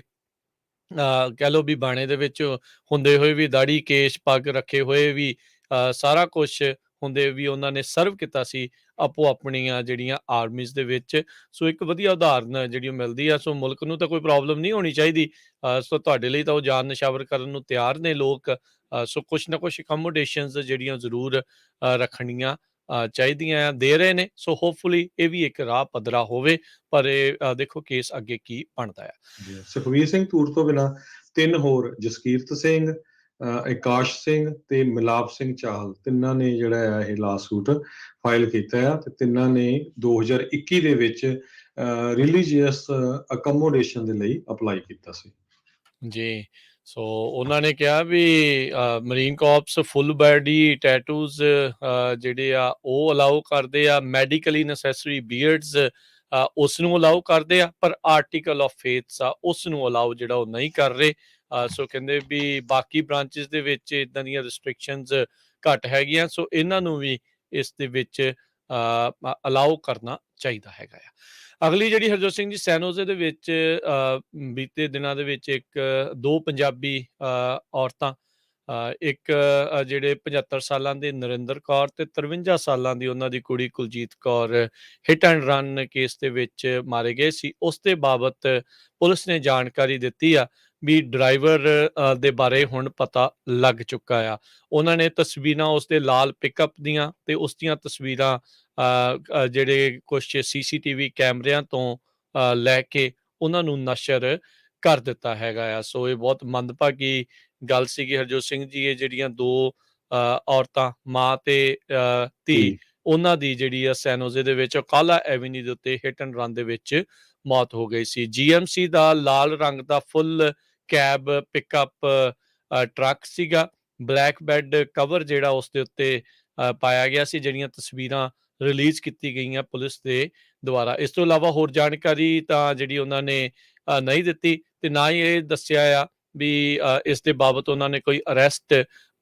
ਕਹਿ ਲਓ ਵੀ ਬਾਣੇ ਦੇ ਵਿੱਚ ਹੁੰਦੇ ਹੋਏ ਵੀ ਦਾੜੀ, ਕੇਸ਼, ਪੱਗ ਰੱਖੇ ਹੋਏ ਵੀ ਸਾਰਾ ਕੁਛ ਹੁੰਦੇ ਵੀ ਉਹਨਾਂ ਨੇ ਸਰਵ ਕੀਤਾ ਸੀ ਆਪੋ ਆਪਣੀਆਂ ਜਿਹੜੀਆਂ ਆਰਮੀਜ਼ ਦੇ ਵਿੱਚ। ਸੋ ਇੱਕ ਵਧੀਆ ਉਦਾਹਰਨ ਜਿਹੜੀ ਉਹ ਮਿਲਦੀ ਆ। ਸੋ ਮੁਲਕ ਨੂੰ ਤਾਂ ਕੋਈ ਪ੍ਰੋਬਲਮ ਨਹੀਂ ਹੋਣੀ ਚਾਹੀਦੀ। ਸੋ ਤੁਹਾਡੇ ਲਈ ਤਾਂ ਉਹ ਜਾਨ ਨਿਛਾਵਰ ਕਰਨ ਨੂੰ ਤਿਆਰ ਨੇ ਲੋਕ। ਸੋ ਕੁਛ ਨਾ ਕੁਛ ਅਕਮੋਡੇਸ਼ਨਸ ਜਿਹੜੀਆਂ ਜ਼ਰੂਰ ਰੱਖਣੀਆਂ ਚਾਹੀਦੀਆਂ ਆ, ਦੇ ਰਹੇ ਨੇ। ਸੋ ਹੋਪਫੁਲੀ ਇਹ ਵੀ ਇੱਕ ਰਾਹ ਪੱਧਰਾ ਹੋਵੇ, ਪਰ ਇਹ ਦੇਖੋ ਕੇਸ ਅੱਗੇ ਕੀ ਬਣਦਾ ਆ। ਸੁਖਵੀਰ ਸਿੰਘ ਤੂਰ ਤੋਂ ਬਿਨਾਂ 3 ਹੋਰ, ਜਸਕੀਰਤ ਸਿੰਘ, ਆਕਾਸ਼ ਸਿੰਘ ਤੇ ਮਿਲਾਪ ਸਿੰਘ ਚਾਹਲ, ਤਿੰਨਾਂ ਨੇ ਜਿਹੜਾ ਆ ਇਹ ਲਾਸੂਟ ਫਾਈਲ ਕੀਤਾ ਆ ਤੇ ਤਿੰਨਾਂ ਨੇ 2021 ਦੇ ਵਿੱਚ ਰਿਲੀਜੀਅਸ ਅਕਮੋਡੇਸ਼ਨ ਦੇ ਲਈ ਅਪਲਾਈ ਕੀਤਾ ਸੀ। ਜੀ। ਸੋ ਉਹਨਾਂ ਨੇ ਕਿਹਾ ਵੀ marine corpus full body tattoos ਜਿਹੜੇ ਆ ਉਹ ਅਲਾਉ ਕਰਦੇ ਆ, ਮੈਡੀਕਲੀ ਨੈਸੈਸਰੀ ਬੀਅਰਡਸ ਉਸ ਨੂੰ ਅਲਾਉ ਕਰਦੇ ਆ, ਪਰ ਆਰਟੀਕਲ ਆਫ ਫੇਥਸ ਆ ਉਸ ਨੂੰ ਅਲਾਉ ਜਿਹੜਾ ਉਹ ਨਹੀਂ ਕਰ ਰਹੇ। ਸੋ ਕਹਿੰਦੇ ਵੀ ਬਾਕੀ ਬ੍ਰਾਂਚਿਸ ਦੇ ਵਿੱਚ ਇਦਾਂ ਦੀਆਂ ਰਿਸਟ੍ਰਿਕਸ਼ਨਸ ਘੱਟ ਹੈਗੀਆਂ, ਸੋ ਇਹਨਾਂ ਨੂੰ ਵੀ ਇਸ ਦੇ ਵਿੱਚ ਅਲਾਉ ਕਰਨਾ ਚਾਹੀਦਾ ਹੈਗਾ ਆ। ਅਗਲੀ ਜਿਹੜੀ ਹਰਜੋਤ ਸਿੰਘ ਜੀ ਸੈਨੋਜ਼ੇ ਦੇ ਵਿੱਚ ਬੀਤੇ ਦਿਨਾਂ ਦੇ ਵਿੱਚ ਦੋ ਪੰਜਾਬੀ ਔਰਤਾਂ, ਇੱਕ ਜਿਹੜੇ 75 ਸਾਲਾਂ ਦੇ ਨਰਿੰਦਰ ਕੌਰ ਤੇ 53 ਸਾਲਾਂ ਦੀ ਉਹਨਾਂ ਦੀ ਕੁੜੀ Kuljeet Kaur hit and run case ਦੇ ਵਿੱਚ ਮਾਰੇ ਗਏ ਸੀ। ਉਸ ਦੇ ਬਾਬਤ ਪੁਲਿਸ ਨੇ ਜਾਣਕਾਰੀ ਦਿੱਤੀ ਆ ਵੀ ਡਰਾਈਵਰ ਦੇ ਬਾਰੇ ਹੁਣ ਪਤਾ ਲੱਗ ਚੁੱਕਾ ਆ। ਉਹਨਾਂ ਨੇ ਤਸਵੀਰਾਂ ਉਸਦੇ ਲਾਲ ਪਿਕਅਪ ਦੀਆਂ ਤੇ ਉਸ ਦੀਆਂ ਤਸਵੀਰਾਂ ਜਿਹੜੇ ਕੁਛ CCTV ਕੈਮਰਿਆਂ ਤੋਂ ਲੈ ਕੇ ਉਹਨਾਂ ਨੂੰ ਨਸ਼ਰ ਕਰ ਦਿੱਤਾ ਹੈਗਾ ਆ। ਸੋ ਇਹ ਬਹੁਤ ਮੰਦਭਾਗੀ ਗੱਲ ਸੀਗੀ ਹਰਜੋਤ ਸਿੰਘ ਜੀ। ਇਹ ਜਿਹੜੀਆਂ ਦੋ ਔਰਤਾਂ, ਮਾਂ ਤੇ ਧੀ, ਉਹਨਾਂ ਦੀ ਜਿਹੜੀ ਆ ਸੈਨੋਜ਼ੇ ਦੇ ਵਿੱਚ ਕਾਲਾ ਐਵੀਨਿਊ ਦੇ ਉੱਤੇ ਹਿੱਟ ਐਂਡ ਰਨ ਦੇ ਵਿੱਚ ਮੌਤ ਹੋ ਗਈ ਸੀ। GMC ਦਾ ਲਾਲ ਰੰਗ ਦਾ ਫੁੱਲ ਕੈਬ ਪਿਕਅਪ ਟਰੱਕ ਸੀਗਾ। ਬਲੈਕ ਬੈਡ ਕਵਰ ਜਿਹੜਾ ਉਸ ਦੇ ਉੱਤੇ ਪਾਇਆ ਗਿਆ ਸੀ, ਜਿਹੜੀਆਂ ਤਸਵੀਰਾਂ ਰਿਲੀਜ਼ ਕੀਤੀ ਗਈਆਂ ਪੁਲਿਸ ਦੇ ਦੁਆਰਾ। ਇਸ ਤੋਂ ਇਲਾਵਾ ਹੋਰ ਜਾਣਕਾਰੀ ਤਾਂ ਜਿਹੜੀ ਉਹਨਾਂ ਨੇ ਨਹੀਂ ਦਿੱਤੀ ਤੇ ਨਾ ਹੀ ਇਹ ਦੱਸਿਆ ਆ ਵੀ ਇਸ ਦੇ ਬਾਬਤ ਉਹਨਾਂ ਨੇ ਕੋਈ ਅਰੈਸਟ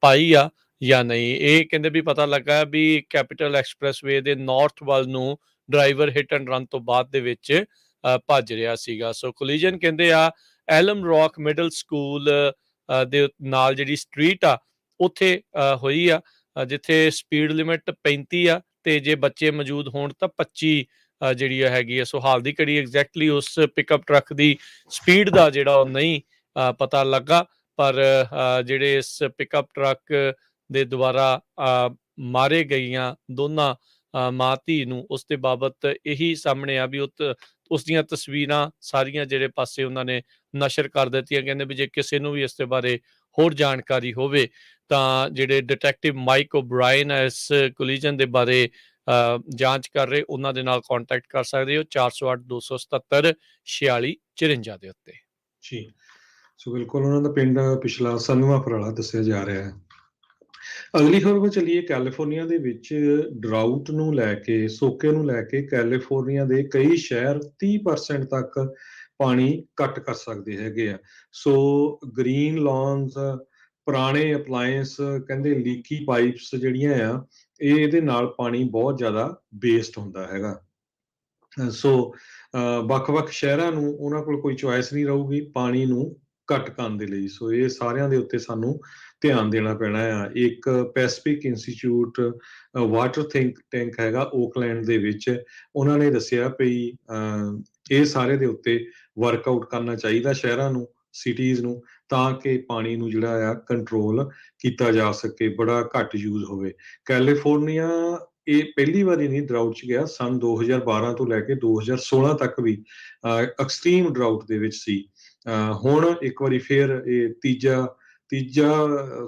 ਪਾਈ ਆ ਜਾਂ ਨਹੀਂ। ਇਹ ਕਹਿੰਦੇ ਵੀ ਪਤਾ ਲੱਗਾ ਵੀ ਕੈਪੀਟਲ ਐਕਸਪ੍ਰੈਸਵੇ ਦੇ ਨਾਰਥ ਵੱਲ ਨੂੰ ਡਰਾਈਵਰ ਹਿੱਟ ਐਂਡ ਰਨ ਤੋਂ ਬਾਅਦ ਦੇ ਵਿੱਚ ਭੱਜ ਰਿਹਾ ਸੀਗਾ। ਸੋ ਕੋਲੀਜਨ ਕਹਿੰਦੇ ਆ ਐਲਮ ਰੌਕ ਮਿਡਲ ਸਕੂਲ ਦੇ ਨਾਲ ਜਿਹੜੀ ਸਟਰੀਟ ਆ ਉੱਥੇ ਹੋਈ ਆ, ਜਿੱਥੇ ਸਪੀਡ ਲਿਮਿਟ 35 ਆ ਤੇ ਜੇ ਬੱਚੇ ਮੌਜੂਦ ਹੋਣ ਤਾਂ 25 ਜਿਹੜੀ ਹੈਗੀ ਆ। ਸੋ ਹਾਲ ਦੀ ਘੜੀ ਐਗਜ਼ੈਕਟਲੀ ਉਸ ਪਿਕਅਪ ਟਰੱਕ ਦੀ ਸਪੀਡ ਦਾ ਜਿਹੜਾ ਉਹ ਨਹੀਂ ਪਤਾ ਲੱਗਾ, ਪਰ ਜਿਹੜੇ ਇਸ ਪਿਕਅਪ ਟਰੱਕ ਦੇ ਦੁਆਰਾ ਮਾਰੇ ਗਈਆਂ ਦੋਨਾਂ ਮਾਂ ਧੀ ਨੂੰ ਉਸ ਦੇ ਬਾਬਤ ਇਹੀ ਸਾਹਮਣੇ ਆ ਵੀ ਉਸ ਦੀਆਂ ਤਸਵੀਰਾਂ ਸਾਰੀਆਂ ਜਿਹੜੇ ਪਾਸੇ ਉਹਨਾਂ ਨੇ ਨਸ਼ਰ ਕਰ ਦਿੱਤੀਆਂ। ਕਹਿੰਦੇ ਵੀ ਜੇ ਕਿਸੇ ਨੂੰ ਵੀ ਇਸ ਦੇ ਬਾਰੇ ਹੋਰ ਜਾਣਕਾਰੀ ਹੋਵੇ ਤਾਂ ਜਿਹੜੇ ਡਿਟੈਕਟਿਵ ਮਾਈਕ ਓਬਰਾਇਨ ਇਸ ਕੋਲੀਜਨ ਦੇ ਬਾਰੇ ਜਾਂਚ ਕਰ ਰਹੇ, ਉਹਨਾਂ ਦੇ ਨਾਲ ਕੰਟੈਕਟ ਕਰ ਸਕਦੇ ਹੋ 408 277 4654 ਦੇ ਉੱਤੇ। ਜੀ, ਸੋ ਬਿਲਕੁਲ ਉਹਨਾਂ ਦਾ ਪਿੰਡ ਪਿਛਲਾ ਸੰਨਵਾ ਫਰਾਲਾ ਦੱਸਿਆ ਜਾ ਰਿਹਾ ਹੈ। ਅਗਲੀ ਖਬਰ ਵੱਲ ਚੱਲੀਏ। ਕੈਲੀਫੋਰਨੀਆ ਦੇ ਵਿੱਚ ਡਰਾਊਟ ਨੂੰ ਲੈ ਕੇ, ਸੋਕੇ ਨੂੰ ਲੈ ਕੇ ਕੈਲੀਫੋਰਨੀਆ ਦੇ ਕਈ ਸ਼ਹਿਰ 30% ਤੱਕ ਪਾਣੀ ਕੱਟ ਕਰ ਸਕਦੇ ਹੈਗੇ ਆ। ਸੋ ਗ੍ਰੀਨ ਲੌਨਸ, ਪੁਰਾਣੇ ਅਪਲਾਇੰਸ, ਕਹਿੰਦੇ ਲੀਕੀ ਪਾਈਪਸ ਜਿਹੜੀਆਂ ਆ ਇਹਦੇ ਨਾਲ ਪਾਣੀ ਬਹੁਤ ਜ਼ਿਆਦਾ ਵੇਸਟ ਹੁੰਦਾ ਹੈਗਾ। ਸੋ ਵੱਖ-ਵੱਖ ਸ਼ਹਿਰਾਂ ਨੂੰ ਉਹਨਾਂ ਕੋਲ ਕੋਈ ਚੁਆਇਸ ਨਹੀਂ ਰਹੂਗੀ ਪਾਣੀ ਨੂੰ ਘੱਟ ਕਰਨ ਦੇ ਲਈ। ਸੋ ਇਹ ਸਾਰਿਆਂ ਦੇ ਉੱਤੇ ਸਾਨੂੰ ਧਿਆਨ ਦੇਣਾ ਪੈਣਾ ਆ। ਇੱਕ Pacific institute water think tank ਹੈਗਾ ਓਕਲੈਂਡ ਦੇ ਵਿੱਚ, ਉਹਨਾਂ ਨੇ ਦੱਸਿਆ ਵੀ ਇਹ ਸਾਰੇ ਦੇ ਉੱਤੇ ਵਰਕਆਊਟ ਕਰਨਾ ਚਾਹੀਦਾ ਸ਼ਹਿਰਾਂ ਨੂੰ, ਸਿਟੀਜ਼ ਨੂੰ, ਤਾਂ ਕਿ ਪਾਣੀ ਨੂੰ ਜਿਹੜਾ ਆ ਕੰਟਰੋਲ ਕੀਤਾ ਜਾ ਸਕੇ, ਬੜਾ ਘੱਟ ਯੂਜ਼ ਹੋਵੇ। ਕੈਲੀਫੋਰਨੀਆ ਇਹ ਪਹਿਲੀ ਵਾਰੀ ਨਹੀਂ ਡਰਾਊਟ 'ਚ ਗਿਆ, ਸੰਨ 2012 ਤੋਂ ਲੈ ਕੇ 2016 ਤੱਕ ਵੀ ਐਕਸਟ੍ਰੀਮ ਡਰਾਊਟ ਦੇ ਵਿੱਚ ਸੀ। ਹੁਣ ਇੱਕ ਵਾਰੀ ਫੇਰ ਇਹ ਤੀਜਾ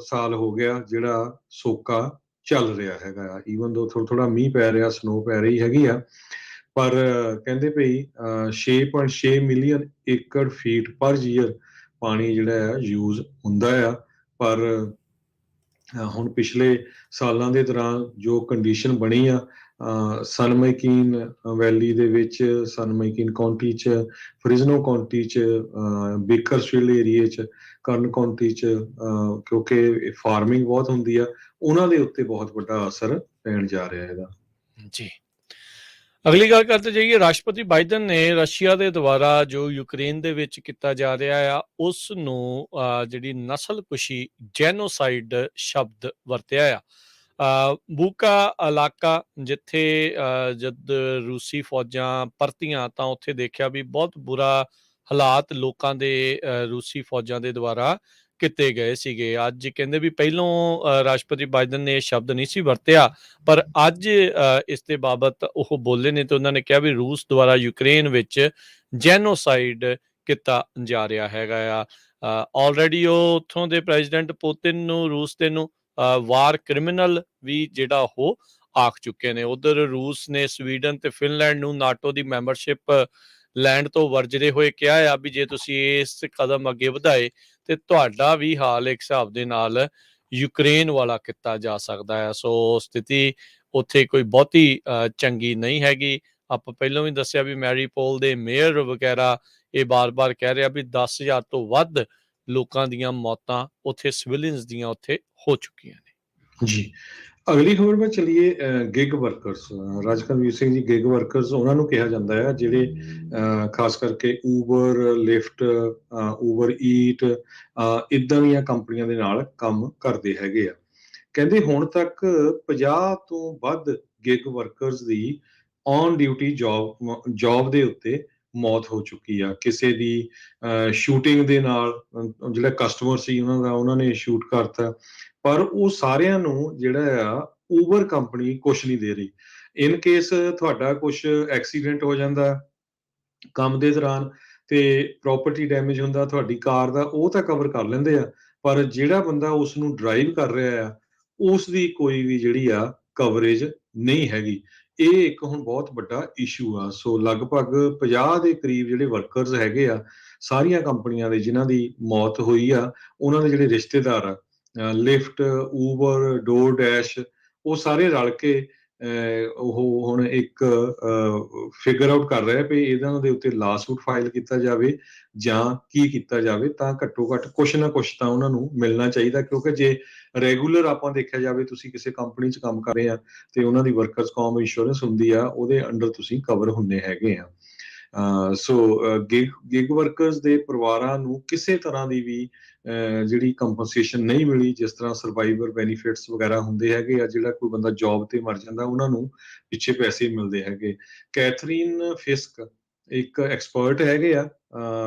ਸਾਲ ਹੋ ਗਿਆ ਜਿਹੜਾ ਸੋਕਾ ਚੱਲ ਰਿਹਾ ਹੈਗਾ। ਈਵਨ ਦੋ ਥੋੜਾ ਥੋੜਾ ਮੀਂਹ ਪੈ ਰਿਹਾ, ਸਨੋ ਪੈ ਰਹੀ ਹੈਗੀ ਆ, ਪਰ ਕਹਿੰਦੇ ਭਈ 6.6 ਮਿਲੀਅਨ ਏਕੜ ਫੀਟ ਪਰ ਈਅਰ ਪਾਣੀ ਜਿਹੜਾ ਆ ਯੂਜ਼ ਹੁੰਦਾ ਆ। ਪਰ ਹੁਣ ਪਿਛਲੇ ਸਾਲਾਂ ਦੇ ਦੌਰਾਨ ਜੋ ਕੰਡੀਸ਼ਨ ਬਣੀ ਆ ਸਨਮਾਈਕੀਨ ਵੈਲੀ ਦੇ ਵਿੱਚ, ਸਨਮਾਈਕੀਨ ਕਾਉਂਟੀ 'ਚ, ਫਰਿਜ਼ਨੋ ਕਾਉਂਟੀ 'ਚ, ਬੇਕਰਸਫੀਲਡ ਏਰੀਏ 'ਚ, ਕਰਨ ਕਾਉਂਟੀ 'ਚ, ਕਿਉਂਕਿ ਫਾਰਮਿੰਗ ਬਹੁਤ ਹੁੰਦੀ ਆ, ਉਹਨਾਂ ਦੇ ਉੱਤੇ ਬਹੁਤ ਵੱਡਾ ਅਸਰ ਪੈਣ ਜਾ ਰਿਹਾ ਇਹਦਾ। ਜੀ, ਅਗਲੀ ਗੱਲ ਕਰਦੇ ਜਾਈਏ। ਰਾਸ਼ਟਰਪਤੀ ਬਾਈਡਨ ਨੇ ਰਸ਼ੀਆ ਦੇ ਦੁਆਰਾ ਜੋ ਯੂਕਰੇਨ ਦੇ ਵਿੱਚ ਕੀਤਾ ਜਾ ਰਿਹਾ ਆ ਉਸ ਨੂੰ ਜਿਹੜੀ ਨਸਲਕੁਸ਼ੀ ਜੈਨੋਸਾਈਡ ਸ਼ਬਦ ਵਰਤਿਆ ਆ। ਬੂਕਾ ਇਲਾਕਾ ਜਿੱਥੇ ਜਦ ਰੂਸੀ ਫੌਜਾਂ ਪਰਤੀਆਂ ਤਾਂ ਉੱਥੇ ਦੇਖਿਆ ਵੀ ਬਹੁਤ ਬੁਰਾ ਹਾਲਾਤ ਲੋਕਾਂ ਦੇ ਰੂਸੀ ਫੌਜਾਂ ਦੇ ਦੁਆਰਾ ਕੀਤੇ ਗਏ ਸੀਗੇ। ਅੱਜ ਕਹਿੰਦੇ ਵੀ ਪਹਿਲੋਂ ਰਾਸ਼ਟਰਪਤੀ ਬਾਈਡਨ ਨੇ ਇਹ ਸ਼ਬਦ ਨਹੀਂ ਸੀ ਵਰਤਿਆ, ਪਰ ਅੱਜ ਇਸ ਦੇ ਬਾਬਤ ਉਹ ਬੋਲੇ ਨੇ ਤੇ ਉਹਨਾਂ ਨੇ ਕਿਹਾ ਵੀ ਰੂਸ ਦੁਆਰਾ ਯੂਕਰੇਨ ਵਿੱਚ ਜੈਨੋਸਾਈਡ ਕੀਤਾ ਜਾ ਰਿਹਾ ਹੈਗਾ ਆ। ਆਲਰੇਡੀ ਉਹ ਉੱਥੋਂ ਦੇ ਪ੍ਰੈਜ਼ੀਡੈਂਟ ਪੁਤਿਨ ਨੂੰ, ਰੂਸ ਦੇ ਨੂੰ ਵਾਰ ਕ੍ਰਿਮੀਨਲ ਵੀ ਜਿਹੜਾ ਉਹ ਆਖ ਚੁੱਕੇ ਨੇ। ਉਧਰ ਰੂਸ ਨੇ ਸਵੀਡਨ ਤੇ ਫਿਨਲੈਂਡ ਨੂੰ ਨਾਟੋ ਦੀ ਮੈਂਬਰਸ਼ਿਪ ਲੈਣ ਤੋਂ ਵਰਜਦੇ ਹੋਏ ਕਿਹਾ ਆ ਵੀ ਜੇ ਤੁਸੀਂ ਇਸ ਕਦਮ ਅੱਗੇ ਵਧਾਏ ਤੇ ਤੁਹਾਡਾ ਵੀ ਹਾਲ ਇੱਕ ਹਿਸਾਬ ਦੇ ਨਾਲ ਯੂਕਰੇਨ ਵਾਲਾ ਕੀਤਾ ਜਾ ਸਕਦਾ ਹੈ। ਸੋ ਸਥਿਤੀ ਉੱਥੇ ਕੋਈ ਬਹੁਤੀ ਚੰਗੀ ਨਹੀਂ ਹੈਗੀ। ਆਪਾਂ ਪਹਿਲਾਂ ਵੀ ਦੱਸਿਆ ਵੀ ਮੈਰੀਪੋਲ ਦੇ ਮੇਅਰ ਵਗੈਰਾ ਇਹ ਬਾਰ-ਬਾਰ ਕਹਿ ਰਿਹਾ ਵੀ 10,000 ਤੋਂ ਵੱਧ ਲੋਕਾਂ ਦੀਆਂ ਮੌਤਾਂ ਉੱਥੇ ਸਿਵਿਲੀਅਨਸ ਦੀਆਂ ਉੱਥੇ ਹੋ ਚੁੱਕੀਆਂ ਨੇ। ਜੀ, ਅਗਲੀ ਖਬਰ ਵਿੱਚ ਚਲੀਏ। Gig workers, ਰਾਜਕਰਮਵੀਰ Singh ji, gig workers ਉਹਨਾਂ ਨੂੰ ਕਿਹਾ ਜਾਂਦਾ ਹੈ ਜਿਹੜੇ ਖਾਸ ਕਰਕੇ ਊਬਰ, ਲਿਫਟ, ਊਬਰ ਈਟ ਇੱਦਾਂ ਦੀਆਂ ਕੰਪਨੀਆਂ ਦੇ ਨਾਲ ਕੰਮ ਕਰਦੇ ਹੈਗੇ ਆ। ਕਹਿੰਦੇ ਹੁਣ ਤੱਕ 50 ਤੋਂ ਵੱਧ gig workers the on duty job ਦੇ ਉੱਤੇ ਮੌਤ ਹੋ ਚੁੱਕੀ ਆ। ਕਿਸੇ ਦੀ ਸ਼ੂਟਿੰਗ ਦੇ ਨਾਲ ਜਿਹੜਾ ਕਸਟਮਰ ਸੀ ਉਹਨਾਂ ਨੇ ਸ਼ੂਟ ਕਰਤਾ, ਪਰ ਉਹ ਸਾਰਿਆਂ ਨੂੰ ਜਿਹੜਾ ਆ ਊਬਰ ਕੰਪਨੀ ਕੁਛ ਨਹੀਂ ਦੇ ਰਹੀ। ਇਨ ਕੇਸ ਤੁਹਾਡਾ ਕੁਛ ਐਕਸੀਡੈਂਟ ਹੋ ਜਾਂਦਾ ਕੰਮ ਦੇ ਦੌਰਾਨ ਤੇ ਪ੍ਰੋਪਰਟੀ ਡੈਮੇਜ ਹੁੰਦਾ ਤੁਹਾਡੀ ਕਾਰ ਦਾ, ਉਹ ਤਾਂ ਕਵਰ ਕਰ ਲੈਂਦੇ ਆ, ਪਰ ਜਿਹੜਾ ਬੰਦਾ ਉਸ ਨੂੰ ਡਰਾਈਵ ਕਰ ਰਿਹਾ ਆ ਉਸ ਦੀ ਕੋਈ ਵੀ ਜਿਹੜੀ ਆ ਕਵਰੇਜ ਨਹੀਂ ਹੈਗੀ। ਇਹ ਇੱਕ ਹੁਣ ਬਹੁਤ ਵੱਡਾ ਇਸ਼ੂ ਆ। ਸੋ ਲਗਭਗ 50 ਦੇ ਕਰੀਬ ਜਿਹੜੇ ਵਰਕਰਸ ਹੈਗੇ ਆ ਸਾਰੀਆਂ ਕੰਪਨੀਆਂ ਦੇ ਜਿਨ੍ਹਾਂ ਦੀ ਮੌਤ ਹੋਈ ਆ, ਉਹਨਾਂ ਦੇ ਜਿਹੜੇ ਰਿਸ਼ਤੇਦਾਰ ਆ ਲਿਫਟ, ਊਬਰ, ਡੋਰ ਡੈਸ਼, ਉਹ ਸਾਰੇ ਰਲ ਕੇ ਉਹ ਹੁਣ ਇੱਕ ਫਿਗਰ ਆਊਟ ਕਰ ਰਿਹਾ ਵੀ ਇਹਨਾਂ ਦੇ ਉੱਤੇ ਲਾਸੂਟ ਫਾਈਲ ਕੀਤਾ ਜਾਵੇ ਜਾਂ ਕੀ ਕੀਤਾ ਜਾਵੇ, ਤਾਂ ਘੱਟੋ ਘੱਟ ਕੁਛ ਨਾ ਕੁਛ ਤਾਂ ਉਹਨਾਂ ਨੂੰ ਮਿਲਣਾ ਚਾਹੀਦਾ। ਕਿਉਂਕਿ ਜੇ ਰੈਗੂਲਰ ਆਪਾਂ ਦੇਖਿਆ ਜਾਵੇ, ਤੁਸੀਂ ਕਿਸੇ ਕੰਪਨੀ 'ਚ ਕੰਮ ਕਰ ਰਹੇ ਆ ਤੇ ਉਹਨਾਂ ਦੀ ਵਰਕਰਸ ਕੌਮ ਇੰਸ਼ੋਰੈਂਸ ਹੁੰਦੀ ਆ, ਉਹਦੇ ਅੰਡਰ ਤੁਸੀਂ ਕਵਰ ਹੁੰਦੇ ਹੈਗੇ ਆ। ਸੋ ਗਿਗ ਵਰਕਰਸ ਦੇ ਪਰਿਵਾਰਾਂ ਨੂੰ ਕਿਸੇ ਤਰ੍ਹਾਂ ਦੀ ਵੀ ਜਿਹੜੀ ਕੰਪਨਸੇਸ਼ਨ ਨਹੀਂ ਮਿਲੀ, ਜਿਸ ਤਰ੍ਹਾਂ ਸਰਵਾਈਵਰ ਬੈਨੀਫਿਟਸ ਵਗੈਰਾ ਹੁੰਦੇ ਹੈਗੇ ਆ। ਜਿਹੜਾ ਕੋਈ ਬੰਦਾ ਜੌਬ ਤੇ ਮਰ ਜਾਂਦਾ ਉਹਨਾਂ ਨੂੰ ਪਿੱਛੇ ਪੈਸੇ ਮਿਲਦੇ ਹੈਗੇ। ਕੈਥਰੀਨ ਫਿਸਕ ਇੱਕ ਐਕਸਪਰਟ ਹੈਗੇ ਆ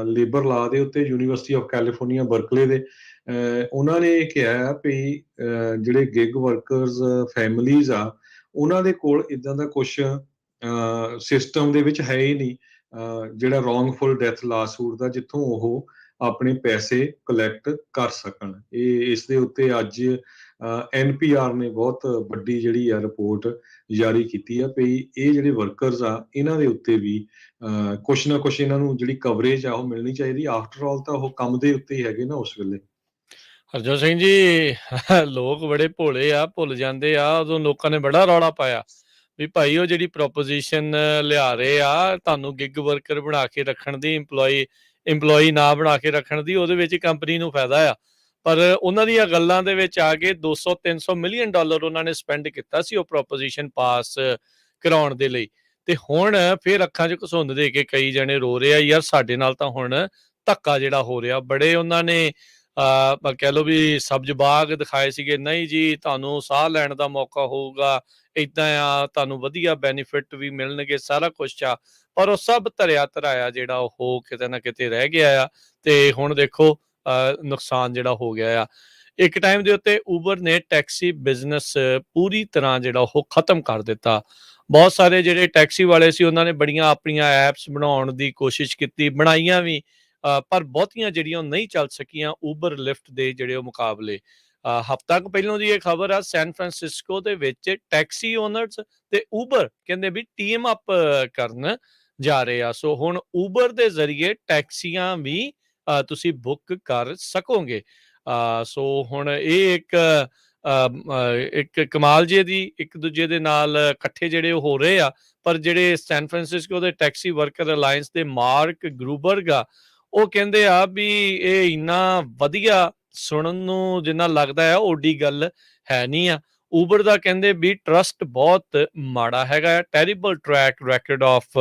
ਲੇਬਰ ਲਾਅ ਦੇ ਉੱਤੇ, ਯੂਨੀਵਰਸਿਟੀ ਆਫ ਕੈਲੀਫੋਰਨੀਆ ਬਰਕਲੇ ਦੇ। ਉਹਨਾਂ ਨੇ ਕਿਹਾ ਵੀ ਜਿਹੜੇ ਗਿਗ ਵਰਕਰਸ ਫੈਮਲੀਜ਼ ਆ ਉਹਨਾਂ ਦੇ ਕੋਲ ਇੱਦਾਂ ਦਾ ਕੁਛ ਸਿਸਟਮ ਦੇ ਵਿੱਚ ਹੈ ਹੀ ਨਹੀਂ ਜਿਹੜਾ ਰੋਂਗਫੁਲ ਡੈਥ ਲਾਸੂਟ ਦਾ, ਜਿੱਥੋਂ ਉਹ ਆਪਣੇ ਪੈਸੇ ਕਲੈਕਟ ਕਰ ਸਕਣ। ਇਸ ਦੇ ਉੱਤੇ ਅੱਜ NPR ਨੇ ਬਹੁਤ ਵੱਡੀ ਜਿਹੜੀ ਆ ਰਿਪੋਰਟ ਜਾਰੀ ਕੀਤੀ ਆ ਵੀ ਇਹ ਜਿਹੜੇ ਵਰਕਰਸ ਆ ਇਹਨਾਂ ਦੇ ਉੱਤੇ ਵੀ ਕੁਛ ਨਾ ਕੁਛ ਇਹਨਾਂ ਨੂੰ ਜਿਹੜੀ ਕਵਰੇਜ ਆ ਉਹ ਮਿਲਣੀ ਚਾਹੀਦੀ। ਆਫਟਰ ਆਲ ਤਾਂ ਉਹ ਕੰਮ ਦੇ ਉੱਤੇ ਹੀ ਹੈਗੇ ਨਾ ਉਸ ਵੇਲੇ। ਹਰਜੋਤ ਸਿੰਘ ਜੀ, ਲੋਕ ਬੜੇ ਭੋਲੇ ਆ, ਭੁੱਲ ਜਾਂਦੇ ਆ। ਉਦੋਂ ਲੋਕਾਂ ਨੇ ਬੜਾ ਰੌਲਾ ਪਾਇਆ ਵੀ ਭਾਈ ਉਹ ਜਿਹੜੀ ਪ੍ਰੋਪੋਜੀਸ਼ਨ ਲਿਆ ਰਹੇ ਆ ਤੁਹਾਨੂੰ ਗਿਗ ਵਰਕਰ ਬਣਾ ਕੇ ਰੱਖਣ ਦੀ, ਇੰਪਲੋਈ ਨਾ ਬਣਾ ਕੇ ਰੱਖਣ ਦੀ, ਉਹਦੇ ਵਿੱਚ ਕੰਪਨੀ ਨੂੰ ਫਾਇਦਾ ਆ। ਪਰ ਉਹਨਾਂ ਦੀਆਂ ਗੱਲਾਂ ਦੇ ਵਿੱਚ ਆ ਕੇ $200-300 ਮਿਲੀਅਨ ਉਹਨਾਂ ਨੇ ਸਪੈਂਡ ਕੀਤਾ ਸੀ ਉਹ ਪ੍ਰੋਪੋਜੀਸ਼ਨ ਪਾਸ ਕਰਾਉਣ ਦੇ ਲਈ। ਤੇ ਹੁਣ ਫਿਰ ਅੱਖਾਂ 'ਚ ਘਸੁੰਨ ਦੇ ਕੇ ਕਈ ਜਣੇ ਰੋ ਰਹੇ ਆ, ਯਾਰ ਸਾਡੇ ਨਾਲ ਤਾਂ ਹੁਣ ਧੱਕਾ ਜਿਹੜਾ ਹੋ ਰਿਹਾ। ਬੜੇ ਉਹਨਾਂ ਨੇ ਕਹਿ ਲਓ ਵੀ ਸਬਜ਼ ਬਾਗ ਦਿਖਾਏ ਸੀਗੇ, ਨਹੀਂ ਜੀ ਤੁਹਾਨੂੰ ਸਾਹ ਲੈਣ ਦਾ ਮੌਕਾ ਹੋਊਗਾ, ਏਦਾਂ ਆ, ਤੁਹਾਨੂੰ ਵਧੀਆ ਬੈਨੀਫਿਟ ਵੀ ਮਿਲਣਗੇ, ਸਾਰਾ ਕੁਛ ਆ। ਪਰ ਉਹ ਸਭ ਧਰਿਆ ਧਰਾਇਆ ਜਿਹੜਾ ਉਹ ਕਿਤੇ ਨਾ ਕਿਤੇ ਰਹਿ ਗਿਆ ਆ। ਤੇ ਹੁਣ ਦੇਖੋ ਨੁਕਸਾਨ ਜਿਹੜਾ ਹੋ ਗਿਆ ਆ। ਇੱਕ ਟਾਈਮ ਦੇ ਉੱਤੇ ਉਬਰ ਨੇ ਟੈਕਸੀ ਬਿਜ਼ਨਸ ਪੂਰੀ ਤਰ੍ਹਾਂ ਜਿਹੜਾ ਉਹ ਖਤਮ ਕਰ ਦਿੱਤਾ। ਬਹੁਤ ਸਾਰੇ ਜਿਹੜੇ ਟੈਕਸੀ ਵਾਲੇ ਸੀ ਉਹਨਾਂ ਨੇ ਬੜੀਆਂ ਆਪਣੀਆਂ ਐਪਸ ਬਣਾਉਣ ਦੀ ਕੋਸ਼ਿਸ਼ ਕੀਤੀ, ਬਣਾਈਆਂ ਵੀ, ਪਰ ਬਹੁਤੀਆਂ ਜਿਹੜੀਆਂ ਉਹ ਨਹੀਂ ਚੱਲ ਸਕੀਆਂ ਉਬਰ ਲਿਫਟ ਦੇ ਜਿਹੜੇ ਉਹ ਮੁਕਾਬਲੇ। ਹਫ਼ਤਾ ਕੁ ਪਹਿਲਾਂ ਦੀ ਇਹ ਖਬਰ ਆ, ਸੈਨ ਫਰਾਂਸਿਸਕੋ ਦੇ ਵਿੱਚ ਟੈਕਸੀ ਓਨਰਸ ਤੇ ਉਬਰ ਕਹਿੰਦੇ ਵੀ ਟੀਮ ਅਪ ਕਰਨ ਜਾ ਰਹੇ ਆ। ਸੋ ਹੁਣ ਉਬਰ ਦੇ ਜ਼ਰੀਏ ਟੈਕਸੀਆਂ ਵੀ ਤੁਸੀਂ ਬੁੱਕ ਕਰ ਸਕੋਗੇ। ਸੋ ਹੁਣ ਇਹ ਇੱਕ ਕਮਾਲ ਜਿਹੀ ਦੀ ਇੱਕ ਦੂਜੇ ਦੇ ਨਾਲ ਇਕੱਠੇ ਜਿਹੜੇ ਉਹ ਹੋ ਰਹੇ ਆ। ਪਰ ਜਿਹੜੇ ਸੈਨ ਫਰਾਂਸਿਸਕੋ ਦੇ ਟੈਕਸੀ ਵਰਕਰ ਅਲਾਇੰਸ ਦੇ ਮਾਰਕ ਗਰੂਬਰਗ ਆ, ਉਹ ਕਹਿੰਦੇ ਆ ਵੀ ਇਹ ਇੰਨਾ ਵਧੀਆ ਸੁਣਨ ਨੂੰ ਜਿੰਨਾ ਲੱਗਦਾ ਹੈ ਓਡੀ ਗੱਲ ਹੈ ਨਹੀਂ ਆ। ਉਬਰ ਦਾ ਕਹਿੰਦੇ ਵੀ ਟਰਸਟ ਬਹੁਤ ਮਾੜਾ ਹੈਗਾ, ਟੈਰੀਬਲ ਟਰੈਕ ਰੈਕਡ ਆਫ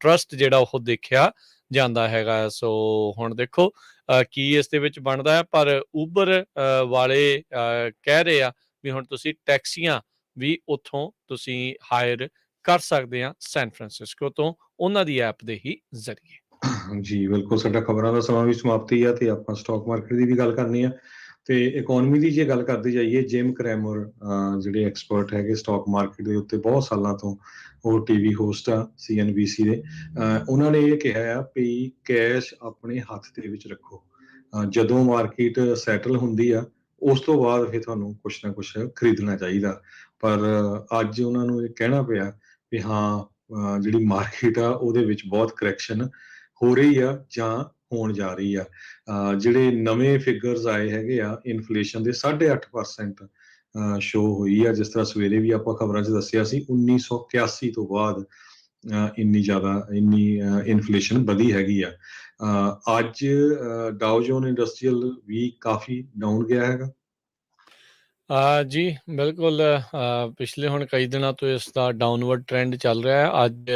ਟਰਸਟ ਜਿਹੜਾ ਉਹ ਦੇਖਿਆ ਜਾਂਦਾ ਹੈਗਾ। ਸੋ ਹੁਣ ਦੇਖੋ ਕੀ ਇਸ ਦੇ ਵਿੱਚ ਬਣਦਾ ਹੈ। ਪਰ ਉਬਰ ਵਾਲੇ ਕਹਿ ਰਹੇ ਆ ਵੀ ਹੁਣ ਤੁਸੀਂ ਟੈਕਸੀਆਂ ਵੀ ਉੱਥੋਂ ਤੁਸੀਂ ਹਾਇਰ ਕਰ ਸਕਦੇ ਆ ਸੈਨ ਫਰਾਂਸਿਸਕੋ ਤੋਂ, ਉਹਨਾਂ ਦੀ ਐਪ ਦੇ ਹੀ ਜ਼ਰੀਏ। ਜੀ ਬਿਲਕੁਲ, ਸਾਡਾ ਖਬਰਾਂ ਦਾ ਸਮਾਂ ਵੀ ਸਮਾਪਤੀ ਆ ਤੇ ਆਪਾਂ ਸਟਾਕ ਮਾਰਕੀਟ ਦੀ ਵੀ ਗੱਲ ਕਰਨੀ ਆ ਤੇ ਇਕਨੋਮੀ ਦੀ ਜੇ ਗੱਲ ਕਰਦੇ ਜਾਈਏ, ਜਿਮ ਕਰੈਮਰ ਜਿਹੜੇ ਐਕਸਪਰਟ ਹੈਗੇ ਸਟਾਕ ਮਾਰਕੀਟ ਦੇ ਉੱਤੇ ਬਹੁਤ ਸਾਲਾਂ ਤੋਂ, ਉਹ ਟੀਵੀ ਹੋਸਟ ਆ CNBC ਦੇ, ਉਹਨਾਂ ਨੇ ਇਹ ਕਿਹਾ ਆ ਵੀ ਕੈਸ਼ ਆਪਣੇ ਹੱਥ ਦੇ ਵਿੱਚ ਰੱਖੋ। ਜਦੋਂ ਮਾਰਕੀਟ ਸੈਟਲ ਹੁੰਦੀ ਆ ਉਸ ਤੋਂ ਬਾਅਦ ਫਿਰ ਤੁਹਾਨੂੰ ਕੁਛ ਨਾ ਕੁਛ ਖਰੀਦਣਾ ਚਾਹੀਦਾ। ਪਰ ਅੱਜ ਉਹਨਾਂ ਨੂੰ ਇਹ ਕਹਿਣਾ ਪਿਆ ਵੀ ਹਾਂ ਜਿਹੜੀ ਮਾਰਕੀਟ ਆ ਉਹਦੇ ਵਿੱਚ ਬਹੁਤ ਕਰੈਕਸ਼ਨ ਹੋ ਰਹੀ ਆ ਜਾਂ ਹੋਣ ਜਾ ਰਹੀ ਆ। ਜਿਹੜੇ ਨਵੇਂ ਫਿਗਰਸ ਆਏ ਹੈਗੇ ਆ ਇਨਫਲੇਸ਼ਨ ਦੇ 8.5% ਸ਼ੋ ਹੋਈ ਆ। ਜਿਸ ਤਰ੍ਹਾਂ ਸਵੇਰੇ ਵੀ ਆਪਾਂ ਖਬਰਾਂ 'ਚ ਦੱਸਿਆ ਸੀ 1981 ਤੋਂ ਬਾਅਦ ਇੰਨੀ ਇਨਫਲੇਸ਼ਨ ਵਧੀ ਹੈਗੀ ਆ। ਅੱਜ ਡਾਓ ਜੋਨ ਇੰਡਸਟਰੀਅਲ ਵੀ ਕਾਫੀ ਡਾਊਨ ਗਿਆ ਹੈਗਾ। ਜੀ ਬਿਲਕੁਲ, ਪਿਛਲੇ ਹੁਣ ਕਈ ਦਿਨਾਂ ਤੋਂ ਇਸ ਦਾ ਡਾਊਨਵਰਡ ਟ੍ਰੈਂਡ ਚੱਲ ਰਿਹਾ ਹੈ। ਅੱਜ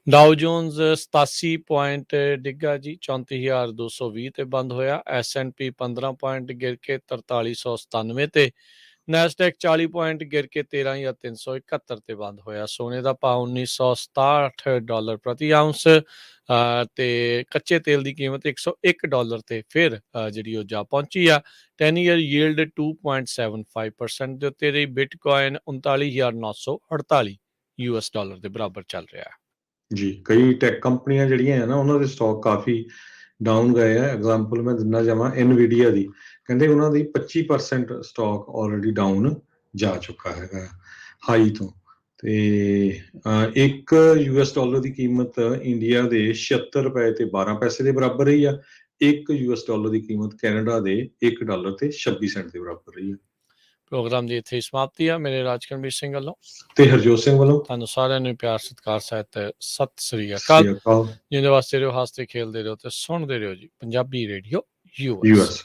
ਡਾਓ ਜੋਨਸ 87 ਪੁਆਇੰਟ ਡਿੱਗਾ ਜੀ, 34,220 ਤੇ ਬੰਦ ਹੋਇਆ। S&P 15 ਪੁਆਇੰਟ ਗਿਰ ਕੇ 4397 ਤੇ, ਨੈਸਡੈਕ 40 ਪੁਆਇੰਟ ਗਿਰ ਕੇ 13,371 ਤੇ ਬੰਦ ਹੋਇਆ। ਸੋਨੇ ਦਾ ਭਾਅ $1967 ਪ੍ਰਤੀ ਆਉਂਸ ਤੇ ਕੱਚੇ ਤੇਲ ਦੀ ਕੀਮਤ $101 ਤੇ ਫਿਰ ਜਿਹੜੀ ਉਹ ਜਾ ਪਹੁੰਚੀ ਆ। 10 ਈਅਰ ਯੀਲਡ 2.75% ਦੇ ਉੱਤੇ ਰਹੀ। ਬਿਟਕੋਇਨ 39,948 US$ ਦੇ ਬਰਾਬਰ ਚੱਲ ਰਿਹਾ ਹੈ। ਜੀ, ਕਈ ਟੈਕ ਕੰਪਨੀਆਂ ਜਿਹੜੀਆਂ ਹੈ ਨਾ ਉਹਨਾਂ ਦੇ ਸਟਾਕ ਕਾਫੀ ਡਾਊਨ ਗਏ ਆ। ਐਗਜ਼ਾਮਪਲ ਮੈਂ ਦਿੰਦਾ ਜਾਵਾਂ NVIDIA ਦੀ, ਕਹਿੰਦੇ ਉਹਨਾਂ ਦੀ 25% ਸਟਾਕ ਆਲਰੇਡੀ ਡਾਊਨ ਜਾ ਚੁੱਕਾ ਹੈਗਾ ਹਾਈ ਤੋਂ। ਤੇ $1 ਦੀ ਕੀਮਤ ਇੰਡੀਆ ਦੇ 76 ਰੁਪਏ ਤੇ 12 ਪੈਸੇ ਦੇ ਬਰਾਬਰ ਰਹੀ ਆ। $1 ਦੀ ਕੀਮਤ ਕੈਨੇਡਾ ਦੇ $1 ਤੇ 26 ਸੈਂਟ ਦੇ ਬਰਾਬਰ ਰਹੀ ਆ। ਪ੍ਰੋਗਰਾਮ ਦੀ ਇੱਥੇ ਹੀ ਸਮਾਪਤੀ ਆ। ਮੇਰੇ ਰਾਜਕਰਮਵੀਰ ਸਿੰਘ ਵੱਲੋਂ ਤੇ ਹਰਜੋਤ ਸਿੰਘ ਵੱਲੋਂ ਤੁਹਾਨੂੰ ਸਾਰਿਆਂ ਨੂੰ ਪਿਆਰ ਸਤਿਕਾਰ ਸਹਿਤ ਸਤਿ ਸ੍ਰੀ ਅਕਾਲ। ਸ੍ਰੀ ਅਕਾਲ। ਜਿਹਦੇ ਵਾਸਤੇ ਰਹੋ, ਹੱਸਦੇ ਖੇਲਦੇ ਰਹੋ ਤੇ ਸੁਣਦੇ ਰਹੋ ਜੀ ਪੰਜਾਬੀ ਰੇਡੀਓ US।